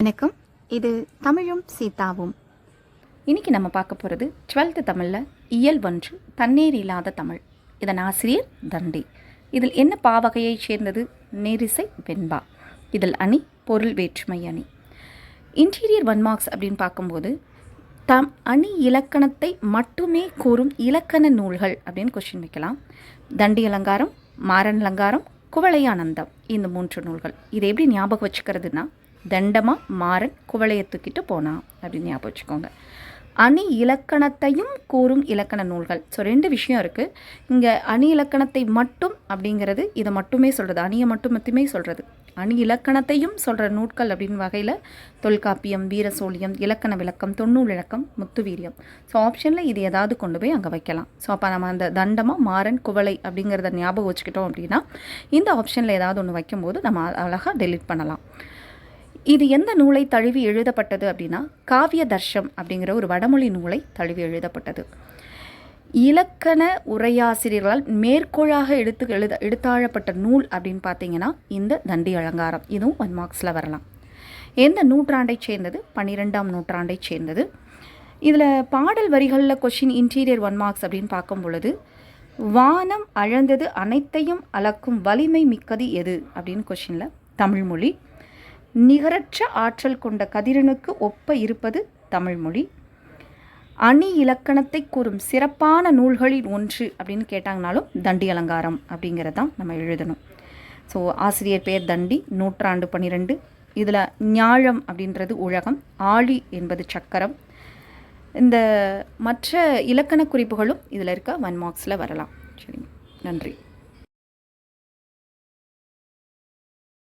வணக்கம். இது தமிழும் சீதாவும். இன்றைக்கி நம்ம பார்க்க போகிறது 12th தமிழில் இயல் 1 தண்ணீர் இல்லாத தமிழ். இதன் ஆசிரியர் தண்டி. இதில் என்ன பாவகையைச் சேர்ந்தது? நேரிசை வெண்பா. இதில் அணி பொருள் வேற்றுமை அணி. இன்டீரியர் 1 மார்க்ஸ் அப்படின்னு பார்க்கும்போது அணி இலக்கணத்தை மட்டுமே கூறும் இலக்கண நூல்கள் அப்படின்னு கொஸ்டின் வைக்கலாம். தண்டி அலங்காரம், மாறன் அலங்காரம், குவளையானந்தம், இந்த 3 நூல்கள். இதை எப்படி ஞாபகம் வச்சுக்கிறதுனா, தண்டமா மாறன் குவளையை தூக்கிட்டு போனா அப்படின்னு ஞாபகம் வச்சுக்கோங்க. அணி இலக்கணத்தையும் கூறும் இலக்கண நூல்கள். ஸோ 2 விஷயம் இருக்குது இங்கே. அணி இலக்கணத்தை மட்டும் அப்படிங்கிறது இதை மட்டுமே சொல்கிறது, அணியை மட்டுமே சொல்கிறது. அணி இலக்கணத்தையும் சொல்கிற நூட்கள் அப்படின்னு வகையில் தொல்காப்பியம், வீரசோழியம், இலக்கண விளக்கம், தொன்னூல் இலக்கம், முத்துவீரியம். ஸோ ஆப்ஷனில் இது ஏதாவது கொண்டு போய் அங்கே வைக்கலாம். ஸோ அப்போ நம்ம அந்த தண்டமாக மாறன் குவளை அப்படிங்கிறத ஞாபகம் வச்சுக்கிட்டோம் அப்படின்னா இந்த ஆப்ஷனில் ஏதாவது ஒன்று வைக்கும்போது நம்ம அழகாக டெலீட் பண்ணலாம். இது எந்த நூலை தழுவி எழுதப்பட்டது அப்படின்னா, காவிய தர்ஷம் அப்படிங்கிற ஒரு வடமொழி நூலை தழுவி எழுதப்பட்டது. இலக்கண உரையாசிரியர்களால் மேற்கோளாக எடுத்தாழப்பட்ட நூல் அப்படின்னு பார்த்தீங்கன்னா இந்த தண்டி அலங்காரம். இதுவும் 1 மார்க்ஸில் வரலாம். எந்த நூற்றாண்டை சேர்ந்தது? 12ஆம் நூற்றாண்டை சேர்ந்தது. இதில் பாடல் வரிகளில் கொஷின் இன்டீரியர் 1 மார்க்ஸ் அப்படின்னு பார்க்கும் பொழுது, வானம் அழந்தது அனைத்தையும் அளக்கும் வலிமை மிக்கது எது அப்படின்னு கொஷினில் தமிழ்மொழி. நிகரற்ற ஆற்றல் கொண்ட கதிரனுக்கு ஒப்ப இருப்பது தமிழ்மொழி. அணி இலக்கணத்தை கூறும் சிறப்பான நூல்களில் ஒன்று அப்படின்னு கேட்டாங்கனாலும் தண்டி அலங்காரம் அப்படிங்கிறது தான் நம்ம எழுதணும். ஸோ ஆசிரியர் பெயர் தண்டி, நூற்றாண்டு 12. இதில் ஞாழம் அப்படின்றது உலகம், ஆழி என்பது சக்கரம். இந்த மற்ற இலக்கண குறிப்புகளும் இதில் இருக்க 1 மார்க்ஸில் வரலாம். சரி, நன்றி.